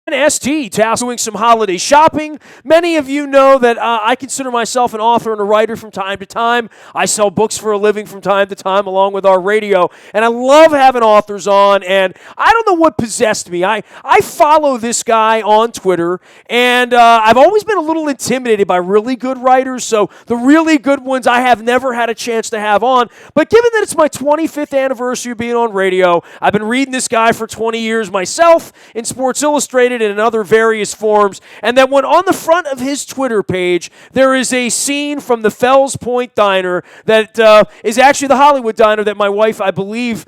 WNST tasked doing some holiday shopping. Many of you know that I consider myself an author and a writer from time to time. I sell books for a living from time to time along with our radio, and I love having authors on, and I don't know what possessed me. I follow this guy on Twitter, and I've always been a little intimidated by really good writers, so the really good ones I have never had a chance to have on. But given that it's my 25th anniversary of being on radio, I've been reading this guy for 20 years myself in Sports Illustrated and in other various forms, and that when on the front of his Twitter page there is a scene from the Fells Point Diner that is actually the Hollywood Diner that my wife, I believe,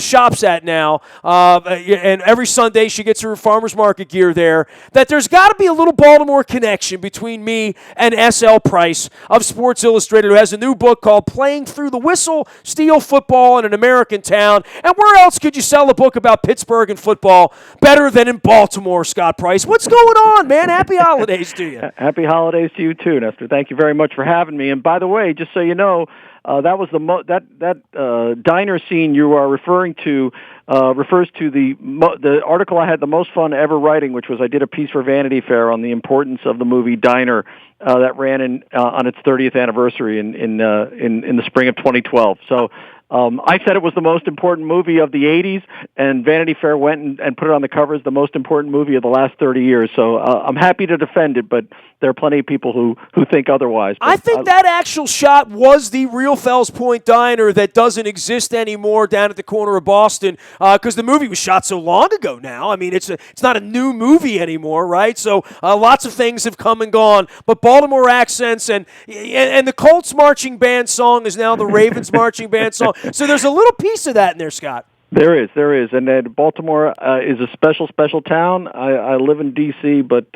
shops at now, and every Sunday she gets her farmer's market gear there, that there's got to be a little Baltimore connection between me and S.L. Price of Sports Illustrated, who has a new book called Playing Through the Whistle, Steel Football in an American Town. And where else could you sell a book about Pittsburgh and football better than in Baltimore, Scott Price? What's going on, man? Happy holidays to you. Happy holidays to you too, Nestor. Thank you very much for having me. And by the way, just so you know, that was that diner scene you are referring to refers to the article I had the most fun ever writing, which was I did a piece for Vanity Fair on the importance of the movie Diner that ran on its 30th anniversary in the spring of 2012. So. I said it was the most important movie of the 80s, and Vanity Fair went and put it on the cover as the most important movie of the last 30 years. So I'm happy to defend it, but there are plenty of people who think otherwise. I think that actual shot was the real Fells Point Diner that doesn't exist anymore down at the corner of Boston, because the movie was shot so long ago now. I mean, it's not a new movie anymore, right? So lots of things have come and gone, but Baltimore accents and the Colts marching band song is now the Ravens marching band song. So there's a little piece of that in there, Scott. There is. And Baltimore is a special town. I live in D.C., but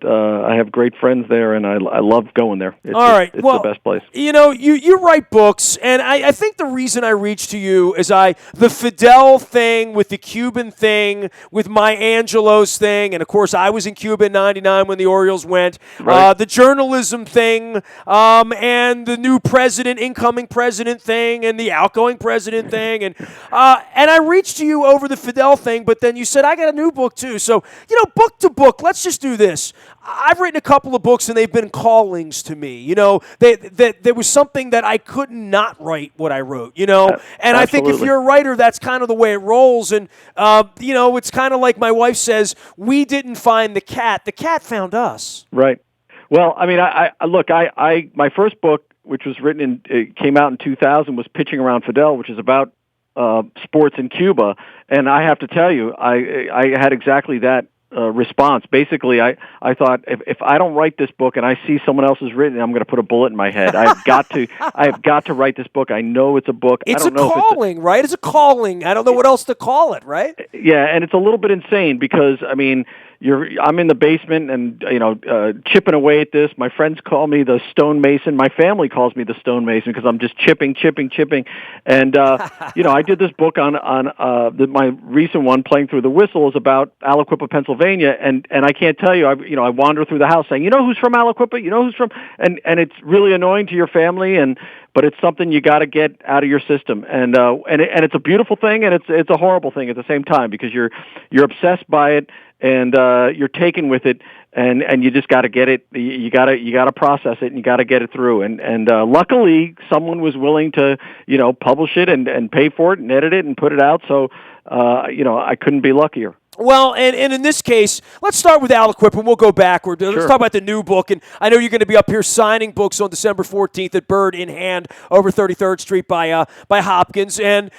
I have great friends there, and I love going there. It's the best place. You know, you write books, and I think the reason I reached to you is the Fidel thing with the Cuban thing, with Maya Angelou's thing, and of course I was in Cuba in '99 when the Orioles went. Right. The journalism thing, and the new incoming president thing, and the outgoing president thing, and I reached to you over the Fidel thing, but then you said I got a new book too. So book to book, let's just do this. I've written a couple of books, and they've been callings to me. There was something that I could not write what I wrote, and Absolutely. I think if you're a writer, that's kind of the way it rolls. And, it's kind of like my wife says, we didn't find the cat found us. Right. Well, I mean, I my first book, which was it came out in 2000, was Pitching Around Fidel, which is about sports in Cuba. And I have to tell you, I had exactly that response. Basically, I thought if I don't write this book and I see someone else has written it, I'm going to put a bullet in my head. I have got to write this book. I know it's a book. It's a calling, right? It's a calling. I don't know what else to call it, right? Yeah, and it's a little bit insane because I mean, I'm in the basement and chipping away at this. My friends call me the stonemason. My family calls me the stonemason because I'm just chipping. And I did this book on my recent one, Playing Through the Whistle, is about Aliquippa, Pennsylvania, and I can't tell you. I wander through the house saying, who's from Aliquippa? Who's from? And it's really annoying to your family, but it's something you got to get out of your system, and it's a beautiful thing, and it's a horrible thing at the same time because you're obsessed by it. And you're taken with it, and you just got to get it. You got to process it, and you got to get it through. And luckily, someone was willing to publish it and pay for it and edit it and put it out. So I couldn't be luckier. Well, and in this case, let's start with Aliquippa, and we'll go backward. Let's Sure. talk about the new book, and I know you're going to be up here signing books on December 14th at Bird in Hand over 33rd Street by Hopkins, and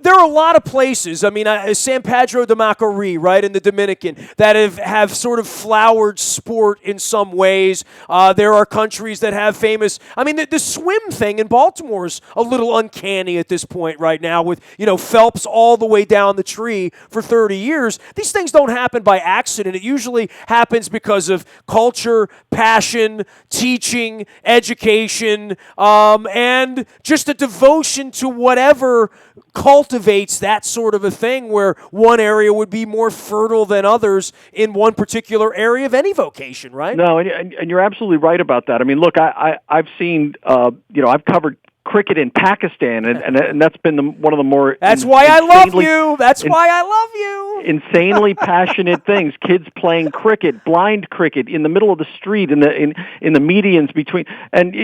there are a lot of places, I mean, San Pedro de Macorís, right, in the Dominican, that have sort of flowered sport in some ways. There are countries that have famous, I mean, the swim thing in Baltimore is a little uncanny at this point right now with, Phelps all the way down the tree for 30 years. These things don't happen by accident. It usually happens because of culture, passion, teaching, education, and just a devotion to whatever cultivates that sort of a thing where one area would be more fertile than others in one particular area of any vocation, right? No, and you're absolutely right about that. I mean, look, I've seen, I've covered cricket in Pakistan, and that's been one of the more That's why I love you. That's why I love you. Insanely passionate things. Kids playing cricket, blind cricket, in the middle of the street, in the medians between, and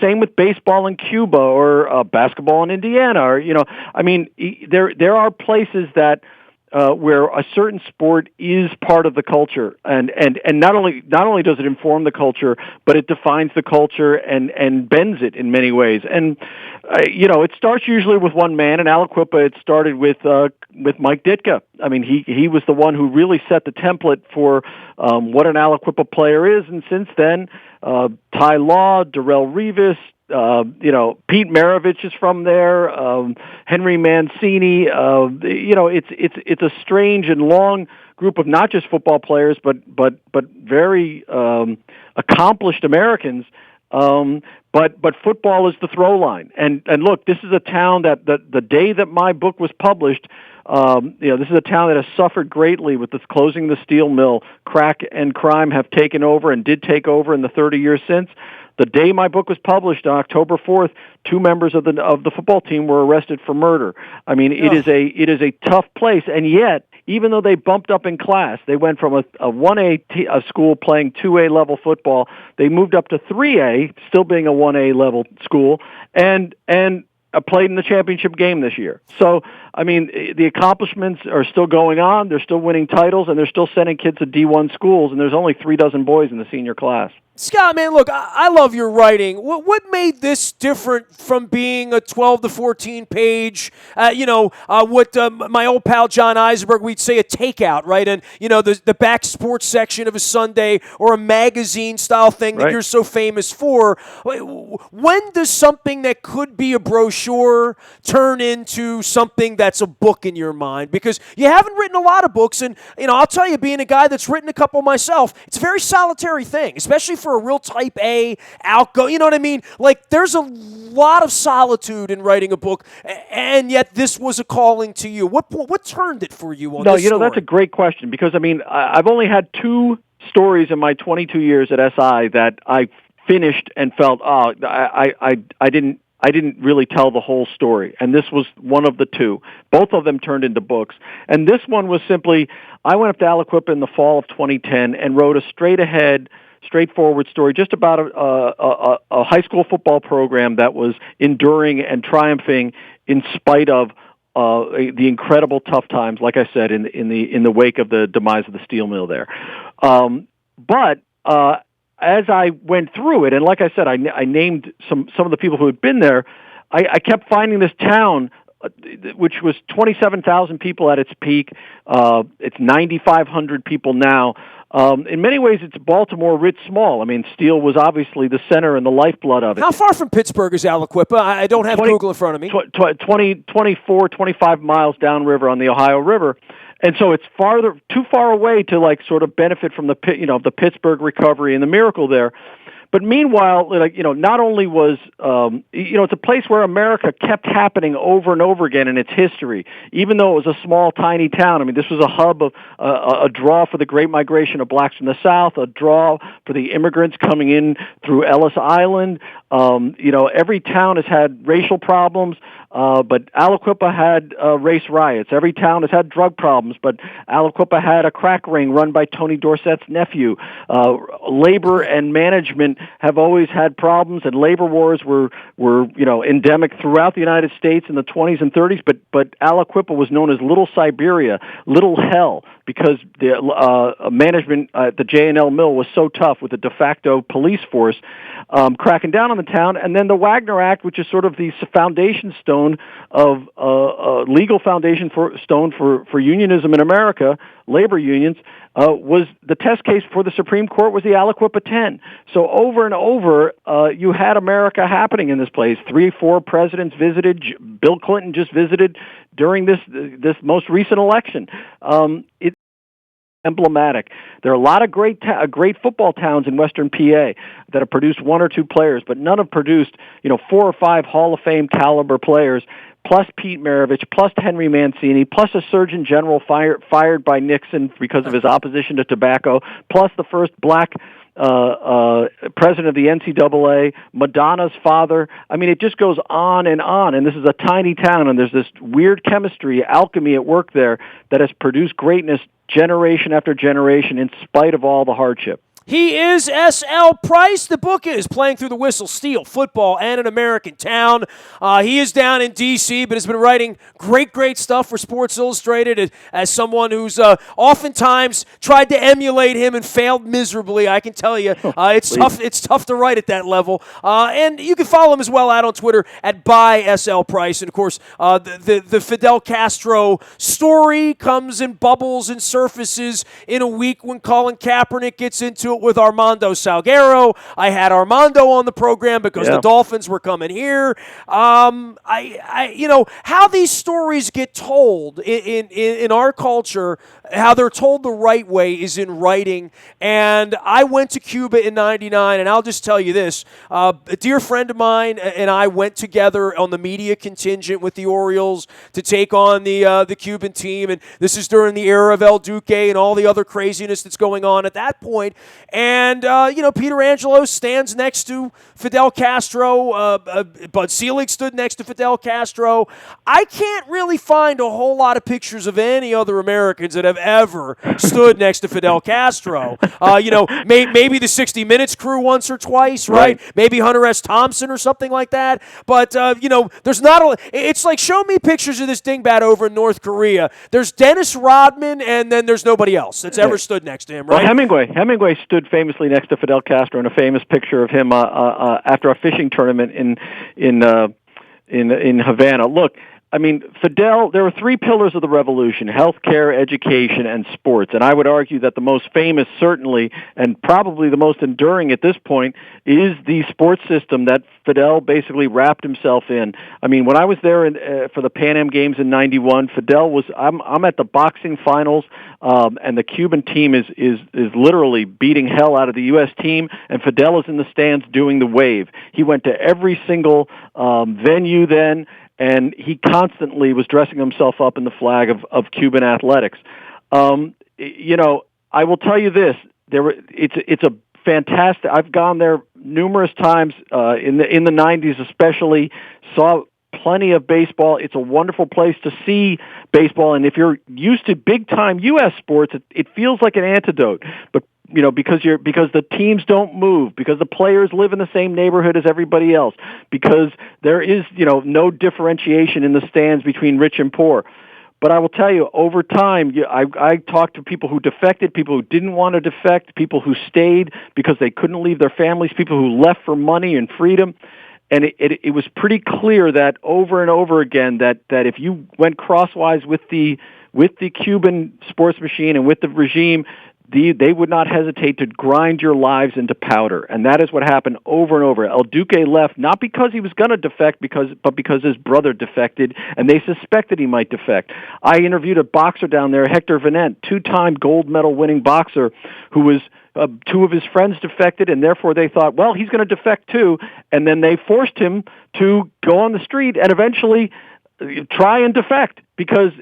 same with baseball in Cuba or basketball in Indiana, or I mean, there are places that. Where a certain sport is part of the culture, and not only does it inform the culture, but it defines the culture and bends it in many ways. And it starts usually with one man. In Aliquippa, it started with Mike Ditka. I mean, he was the one who really set the template for what an Aliquippa player is, and since then, Ty Law, Darrell Revis. Pete Maravich is from there. Henry Mancini. It's a strange and long group of not just football players, but very accomplished Americans. But football is the throw line. And look, this is a town that the day that my book was published. This is a town that has suffered greatly with the closing of the steel mill. Crack and crime have taken over and did take over in the 30 years since. The day my book was published, on October 4th, 2 members of the football team were arrested for murder. I mean, it is a tough place, and yet, even though they bumped up in class, they went from a 1A school playing 2A level football, they moved up to 3A, still being a 1A level school, and played in the championship game this year. So, I mean, the accomplishments are still going on. They're still winning titles, and they're still sending kids to D1 schools, and there's only 36 boys in the ssenior class. Scott, man, look, I love your writing. What made this different from being a 12 to 14 page, what my old pal John Eisenberg, we'd say a takeout, right? And, the back sports section of a Sunday or a magazine style thing that you're so famous for. When does something that could be a brochure turn into something that's a book in your mind? Because you haven't written a lot of books, and, I'll tell you, being a guy that's written a couple myself, it's a very solitary thing, especially for a real type A outgo, you know what I mean? Like, there's a lot of solitude in writing a book, and yet this was a calling to you. What turned it for you on this story? That's a great question, because, I mean, I've only had 2 stories in my 22 years at SI that I finished and felt, I didn't really tell the whole story, and this was one of the 2. Both of them turned into books, and this one was simply, I went up to Aliquippa in the fall of 2010 and wrote a straightforward story just about a high school football program that was enduring and triumphing in spite of the incredible tough times, like I said, in the wake of the demise of the steel mill there. But as I went through it, and like I said, I named some of the people who had been there, I kept finding this town, which was 27,000 people at its peak. It's 9,500 people now. In many ways, it's Baltimore writ small. I mean, steel was obviously the center and the lifeblood of it. How far from Pittsburgh is Aliquippa? I don't have Google in front of me. 25 miles downriver on the Ohio River. And so it's too far away to sort of benefit from the Pittsburgh recovery and the miracle there. But meanwhile, not only was, it's a place where America kept happening over and over again in its history, even though it was a small, tiny town. I mean, this was a hub of a draw for the great migration of blacks from the South, a draw for the immigrants coming in through Ellis Island. Every town has had racial problems, but Aliquippa had race riots. Every town has had drug problems, but Aliquippa had a crack ring run by Tony Dorsett's nephew. Labor and management have always had problems, and labor wars were endemic throughout the United States in the 20s and 30s. But Aliquippa was known as Little Siberia, Little Hell, because the management at the J&L Mill was so tough with the de facto police force cracking down on the town. And then the Wagner Act, which is sort of the foundation stone of legal foundation stone for unionism in America, labor unions, was the test case for the Supreme Court was the Aliquippa 10. So over and over, you had America happening in this place. 3-4 presidents visited. Bill Clinton just visited during this most recent election. It's emblematic. There are a lot of great football towns in Western PA that have produced 1 or 2 players, but none have produced 4 or 5 Hall of Fame caliber players, plus Pete Maravich, plus Henry Mancini, plus a Surgeon General fired by Nixon because of his opposition to tobacco, plus the first black president of the NCAA, Madonna's father. I mean, it just goes on. And this is a tiny town, and there's this weird chemistry, alchemy at work there that has produced greatness generation after generation in spite of all the hardship. He is S.L. Price. The book is Playing Through the Whistle, Steel, Football, and an American Town. He is down in D.C., but has been writing great stuff for Sports Illustrated as someone who's oftentimes tried to emulate him and failed miserably. I can tell you, it's tough to write at that level. And you can follow him as well out on Twitter at @SL_Price. And, of course, the Fidel Castro story comes and bubbles and surfaces in a week when Colin Kaepernick gets into it with Armando Salguero. I had Armando on the program because the Dolphins were coming here. How these stories get told in our culture, how they're told the right way is in writing. And I went to Cuba in '99, and I'll just tell you this. A dear friend of mine and I went together on the media contingent with the Orioles to take on the Cuban team. And this is during the era of El Duque and all the other craziness that's going on at that point. And, Peter Angelo stands next to Fidel Castro. Bud Selig stood next to Fidel Castro. I can't really find a whole lot of pictures of any other Americans that have ever stood next to Fidel Castro. Maybe the 60 Minutes crew once or twice, right? Maybe Hunter S. Thompson or something like that. But, there's not a... It's like, show me pictures of this dingbat over in North Korea. There's Dennis Rodman, and then there's nobody else that's ever stood next to him, right? Well, Hemingway stood famously next to Fidel Castro in a famous picture of him after a fishing tournament in Havana. Look, I mean, Fidel, there were three pillars of the revolution: healthcare, education, and sports. And I would argue that the most famous, certainly, and probably the most enduring at this point, is the sports system that Fidel basically wrapped himself in. I mean, when I was there for the Pan Am Games in '91, Fidel was, I'm at the boxing finals, and the Cuban team is literally beating hell out of the U.S. team, and Fidel is in the stands doing the wave. He went to every single venue then, and he constantly was dressing himself up in the flag of Cuban athletics. I will tell you this: it's a fantastic. I've gone there numerous times in the '90s, especially. Saw plenty of baseball. It's a wonderful place to see baseball, and if you're used to big time U.S. sports, it feels like an antidote. But because the teams don't move, because the players live in the same neighborhood as everybody else, because there is, no differentiation in the stands between rich and poor. But I will tell you, over time, I talked to people who defected, people who didn't want to defect, people who stayed because they couldn't leave their families, people who left for money and freedom. And it was pretty clear that over and over again that if you went crosswise with the Cuban sports machine and with the regime, they would not hesitate to grind your lives into powder. And that is what happened over and over. El Duque left not because he was going to defect, but because his brother defected, and they suspected he might defect. I interviewed a boxer down there, Hector Venant, two-time gold medal winning boxer, who was two of his friends defected, and therefore they thought, well, he's going to defect too. And then they forced him to go on the street and eventually try and defect because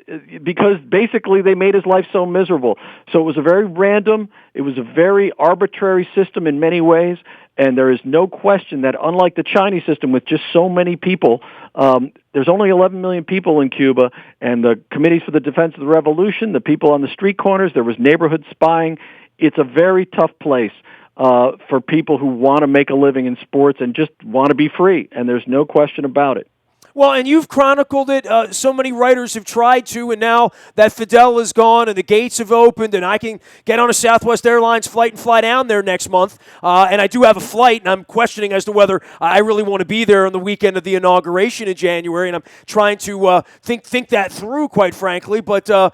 basically they made his life so miserable. So it was a very random, it was a very arbitrary system in many ways, and there is no question that unlike the Chinese system with just so many people, there's only 11 million people in Cuba, and the Committees for the Defense of the Revolution, the people on the street corners, there was neighborhood spying. It's a very tough place for people who want to make a living in sports and just want to be free, and there's no question about it. Well, and you've chronicled it. So many writers have tried to, and now that Fidel is gone and the gates have opened and I can get on a Southwest Airlines flight and fly down there next month, and I do have a flight, and I'm questioning as to whether I really want to be there on the weekend of the inauguration in January, and I'm trying to think that through, quite frankly. But, I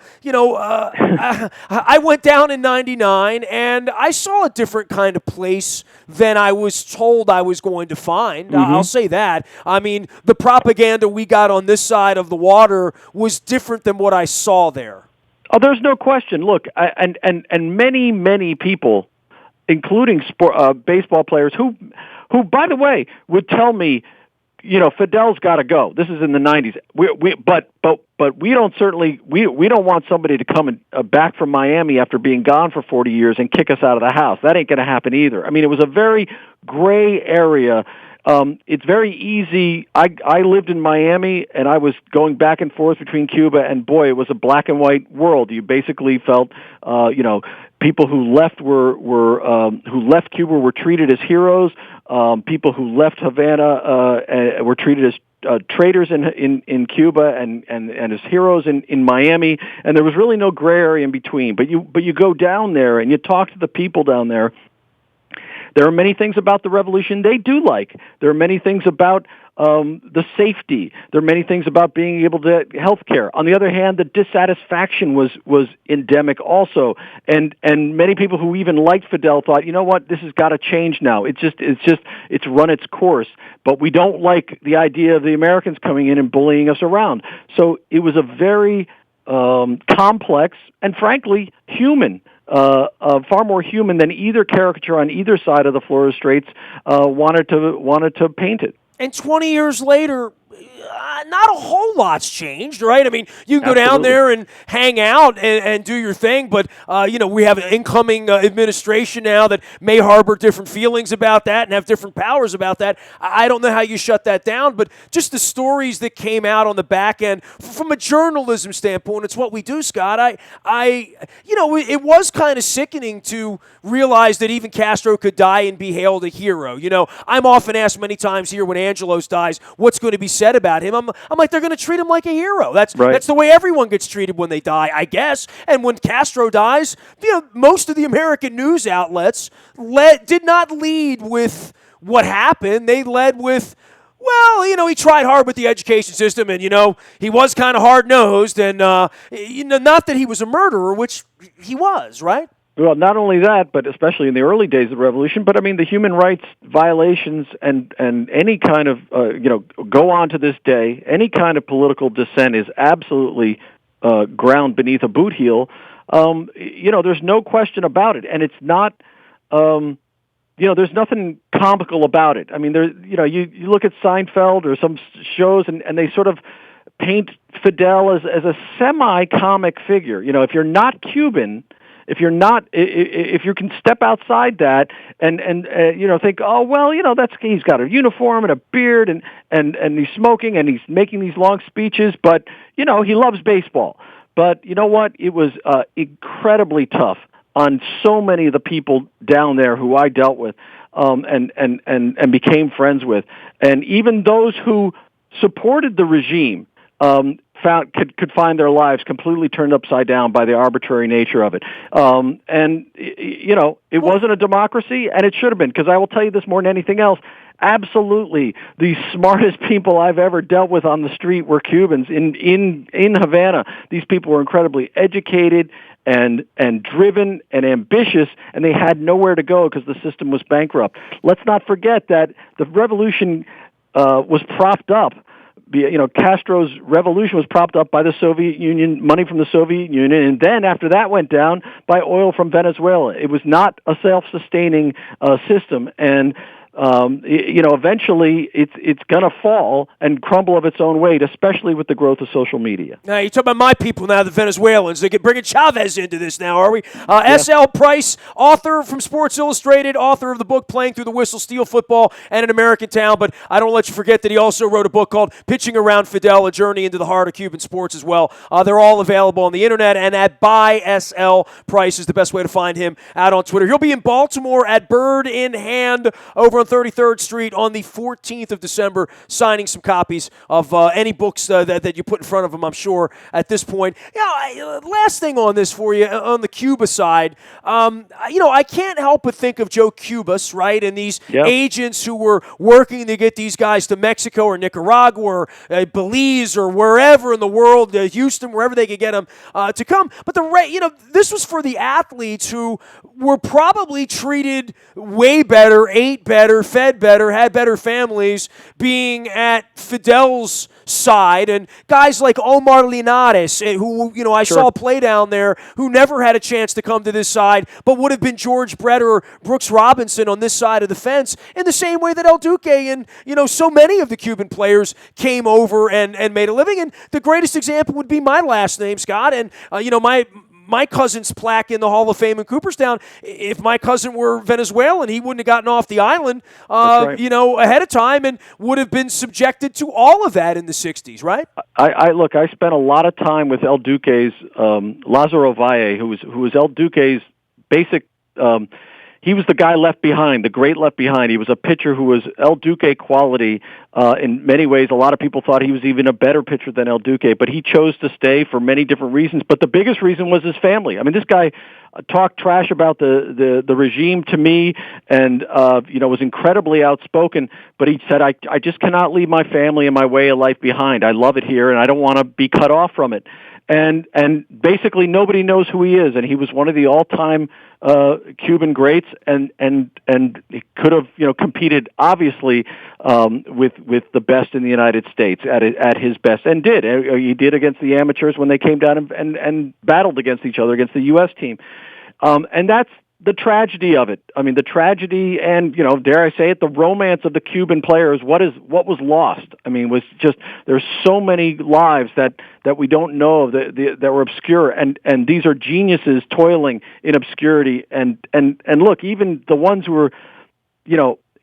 went down in '99, and I saw a different kind of place than I was told I was going to find. Mm-hmm. I'll say that. I mean, the propaganda we got on this side of the water was different than what I saw there. Oh, there's no question. Look, and many people, including baseball players, who, by the way, would tell me Fidel's got to go. This is in the 90s. But we don't want somebody to come back from Miami after being gone for 40 years and kick us out of the house. That ain't going to happen either. I mean, it was a very gray area. It's very easy. I lived in Miami, and I was going back and forth between Cuba, and boy, it was a black and white world. You basically felt, people who left who left Cuba were treated as heroes. People who left Havana were treated as traitors in Cuba and as heroes in Miami, and there was really no gray area in between. But you go down there and you talk to the people down there. There are many things about the revolution they do like. There are many things about the safety. There are many things about being able to health care. On the other hand, the dissatisfaction was endemic also, and many people who even liked Fidel thought, you know what, this has got to change now. It's run its course. But we don't like the idea of the Americans coming in and bullying us around. So it was a very complex and frankly human. Far more human than either caricature on either side of the Florida Straits wanted to paint it. And 20 years later, not a whole lot's changed, right? I mean, you can go down there and hang out and do your thing, but, we have an incoming administration now that may harbor different feelings about that and have different powers about that. I don't know how you shut that down, but just the stories that came out on the back end, from a journalism standpoint, it's what we do, Scott. It was kind of sickening to realize that even Castro could die and be hailed a hero. I'm often asked many times here when Angelos dies, what's going to be said about him? I'm like, they're going to treat him like a hero. That's the way everyone gets treated when they die, I guess. And when Castro dies, most of the American news outlets did not lead with what happened. They led with, well, he tried hard with the education system, and, he was kind of hard-nosed, and, not that he was a murderer, which he was, right? Well, not only that, but especially in the early days of the revolution, but I mean the human rights violations and any kind of, go on to this day, any kind of political dissent is absolutely ground beneath a boot heel. There's no question about it. And it's not, there's nothing comical about it. I mean, you look at Seinfeld or some shows and they sort of paint Fidel as a semi-comic figure. If you're not Cuban, if you can step outside that and think, oh well, he's got a uniform and a beard and he's smoking and he's making these long speeches, but he loves baseball. But you know what? It was incredibly tough on so many of the people down there who I dealt with and became friends with, and even those who supported the regime. Could find their lives completely turned upside down by the arbitrary nature of it. It wasn't a democracy, and it should have been, because I will tell you this more than anything else, absolutely the smartest people I've ever dealt with on the street were Cubans in Havana. These people were incredibly educated and driven and ambitious, and they had nowhere to go because the system was bankrupt. Let's not forget that the revolution was propped up. Castro's revolution was propped up by the Soviet Union, money from the Soviet Union, and then after that went down by oil from Venezuela. It was not a self-sustaining system, and eventually it's going to fall and crumble of its own weight, especially with the growth of social media. Now, you're talking about my people now, the Venezuelans. They're bringing Chavez into this now, are we? S.L. Price, author from Sports Illustrated, author of the book Playing Through the Whistle, Steel Football, and An American Town. But I don't let you forget that he also wrote a book called Pitching Around Fidel, A Journey into the Heart of Cuban Sports as well. They're all available on the internet, and at Buy S.L. Price is the best way to find him out on Twitter. He'll be in Baltimore at Bird in Hand over on 33rd Street on the 14th of December, signing some copies of any books that you put in front of him, I'm sure, at this point. Last thing on this for you, on the Cuba side, I can't help but think of Joe Cubas, right, and these agents who were working to get these guys to Mexico or Nicaragua or Belize or wherever in the world, Houston, wherever they could get them to come. But this was for the athletes who were probably treated way better, ate better, better, fed better, had better families being at Fidel's side, and guys like Omar Linares, who I saw play down there, who never had a chance to come to this side, but would have been George Brett or Brooks Robinson on this side of the fence, in the same way that El Duque and so many of the Cuban players came over and made a living. And the greatest example would be my last name, Scott, and my cousin's plaque in the Hall of Fame in Cooperstown. If my cousin were Venezuelan, he wouldn't have gotten off the island, ahead of time, and would have been subjected to all of that in the '60s, right? I spent a lot of time with El Duque's Lázaro Valle, who was El Duque's basic. He was the guy left behind, the great left behind. He was a pitcher who was El Duque quality in many ways. A lot of people thought he was even a better pitcher than El Duque, but he chose to stay for many different reasons. But the biggest reason was his family. I mean, this guy talked trash about the regime to me, and was incredibly outspoken. But he said, I just cannot leave my family and my way of life behind. I love it here, and I don't want to be cut off from it. And basically nobody knows who he is, and he was one of the all-time Cuban greats, and he could have competed obviously with the best in the United States at his best, and did. He did against the amateurs when they came down and battled against each other against the U.S. team, and that's the tragedy of it. I mean, the tragedy and, dare I say it, the romance of the Cuban players, what was lost. I mean, was just, there's so many lives that we don't know that were obscure, and these are geniuses toiling in obscurity, and look, even the ones who were,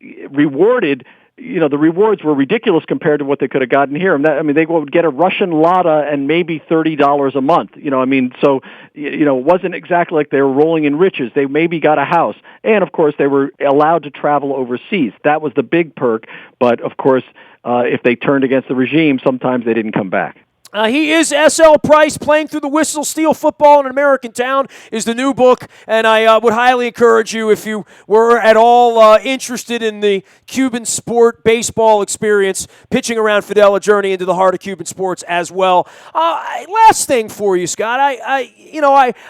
rewarded, the rewards were ridiculous compared to what they could have gotten here. They would get a Russian lada and maybe $30 a month. So it wasn't exactly like they were rolling in riches. They maybe got a house, and of course they were allowed to travel overseas. That was the big perk. But of course, if they turned against the regime, sometimes they didn't come back. He is S.L. Price. Playing Through the Whistle, Steel Football in an American Town is the new book, and I would highly encourage you, if you were at all interested in the Cuban sport baseball experience, pitching around Fidel, a journey into the heart of Cuban sports as well. Last thing for you, Scott. I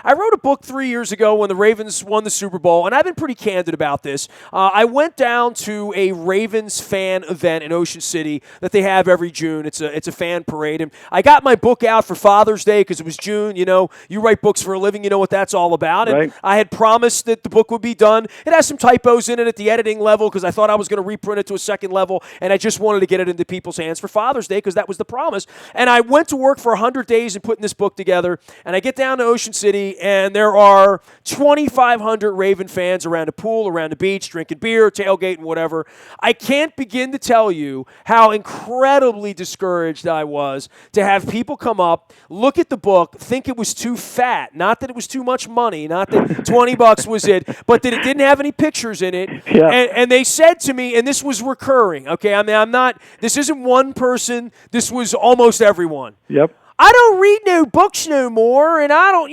wrote a book 3 years ago when the Ravens won the Super Bowl, and I've been pretty candid about this. I went down to a Ravens fan event in Ocean City that they have every June. It's a fan parade, and I got my book out for Father's Day because it was June. You write books for a living. You know what that's all about. And right. I had promised that the book would be done. It has some typos in it at the editing level because I thought I was going to reprint it to a second level, and I just wanted to get it into people's hands for Father's Day because that was the promise. And I went to work for 100 days in putting this book together, and I get down to Ocean City, and there are 2,500 Raven fans around a pool, around the beach, drinking beer, tailgating, whatever. I can't begin to tell you how incredibly discouraged I was to have people come up, look at the book, think it was too fat, not that it was too much money, not that $20 was it, but that it didn't have any pictures in it. Yeah. And they said to me, and this was recurring, okay, this isn't one person, this was almost everyone. Yep. I don't read no books no more, and I don't,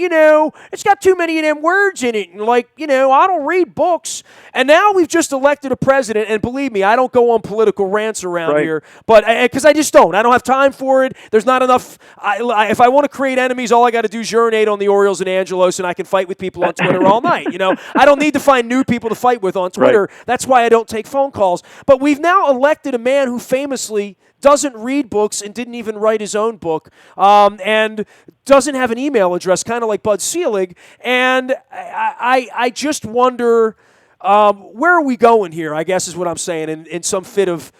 it's got too many of them words in it, and I don't read books. And now we've just elected a president, and believe me, I don't go on political rants around here, but because I just don't. I don't have time for it. There's not enough. If I want to create enemies, all I got to do is urinate on the Orioles and Angelos, and I can fight with people on Twitter all night. I don't need to find new people to fight with on Twitter. Right. That's why I don't take phone calls. But we've now elected a man who famously doesn't read books and didn't even write his own book, and doesn't have an email address, kind of like Bud Selig. And I just wonder, where are we going here, I guess is what I'm saying, in some fit of,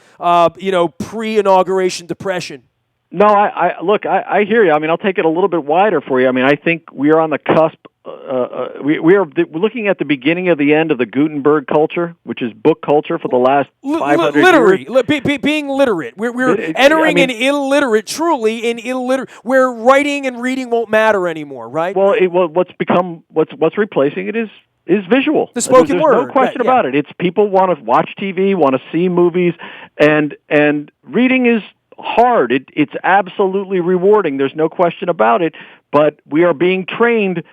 pre-inauguration depression. No, I hear you. I'll take it a little bit wider for you. I think we are on the cusp. We're looking at the beginning of the end of the Gutenberg culture, which is book culture for the last 500 years. Being literate. We're entering an illiterate, truly an illiterate, where writing and reading won't matter anymore, right? Well, what's replacing it is visual. The spoken word. There's no question about it. It's people want to watch TV, want to see movies, and reading is hard. It's absolutely rewarding. There's no question about it. But we are being trained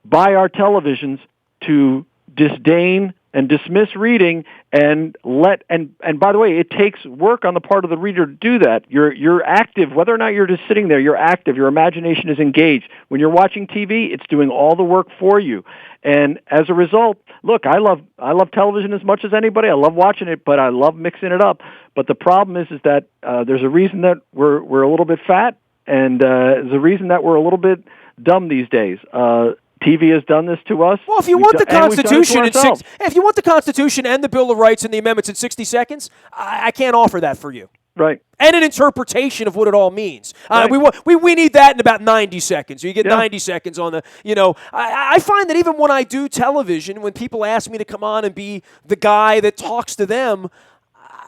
by our televisions to disdain and dismiss reading and by the way, it takes work on the part of the reader to do that. You're active, whether or not you're just sitting there, you're active, your imagination is engaged. When you're watching TV, it's doing all the work for you. And as a result, look, I love television as much as anybody. I love watching it, but I love mixing it up. But the problem is that there's a reason that we're a little bit fat, and there's a reason that we're a little bit dumb these days. TV has done this to us. Well, if you want the Constitution and the Bill of Rights and the amendments in 60 seconds, I can't offer that for you. Right. And an interpretation of what it all means. Right. We need that in about 90 seconds. You get 90 seconds on the, I find that even when I do television, when people ask me to come on and be the guy that talks to them,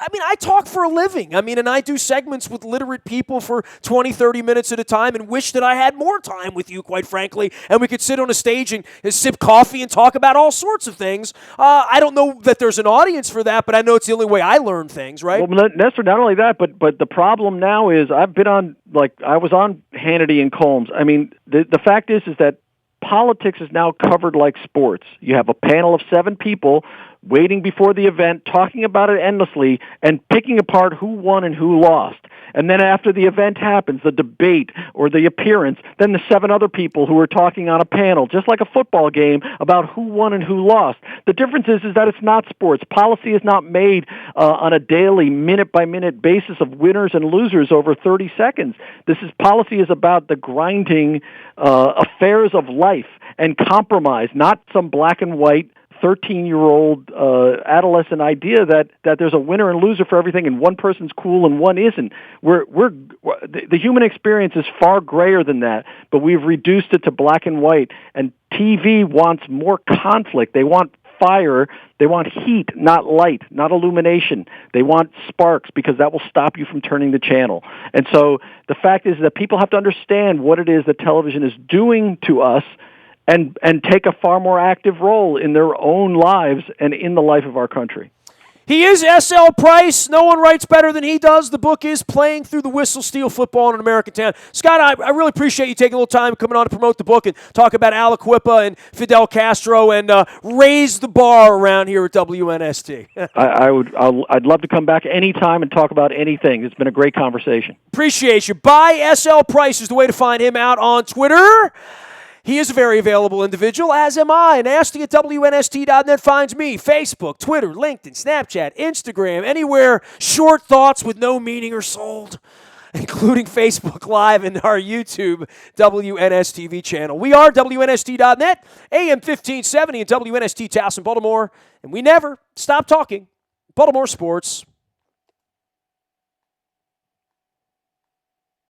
I talk for a living. And I do segments with literate people for 20, 30 minutes at a time and wish that I had more time with you, quite frankly, and we could sit on a stage and sip coffee and talk about all sorts of things. I don't know that there's an audience for that, but I know it's the only way I learn things, right? Well, Nestor, not only that, but the problem now is I was on Hannity and Combs. The fact is that politics is now covered like sports. You have a panel of 7 people waiting before the event, talking about it endlessly, and picking apart who won and who lost. And then after the event happens, the debate or the appearance, then the 7 other people who are talking on a panel, just like a football game, about who won and who lost. The difference is that it's not sports. Policy is not made on a daily, minute-by-minute basis of winners and losers over 30 seconds. Policy is about the grinding affairs of life and compromise, not some black and white 13-year-old adolescent idea that there's a winner and loser for everything, and one person's cool and one isn't. The human experience is far grayer than that, but we've reduced it to black and white. And TV wants more conflict. They want fire. They want heat, not light, not illumination. They want sparks because that will stop you from turning the channel. And so the fact is that people have to understand what it is that television is doing to us, and take a far more active role in their own lives and in the life of our country. He is S.L. Price. No one writes better than he does. The book is Playing Through the Whistle Steel Football in an American Town. Scott, I really appreciate you taking a little time coming on to promote the book and talk about Aliquippa and Fidel Castro and raise the bar around here at WNST. I'd love to come back anytime and talk about anything. It's been a great conversation. Appreciate you. Buy S.L. Price is the way to find him out on Twitter. He is a very available individual, as am I. Nasty at WNST.net finds me. Facebook, Twitter, LinkedIn, Snapchat, Instagram, anywhere short thoughts with no meaning are sold, including Facebook Live and our YouTube WNSTV channel. We are WNST.net, AM 1570 and WNST Towson, Baltimore, and we never stop talking Baltimore sports.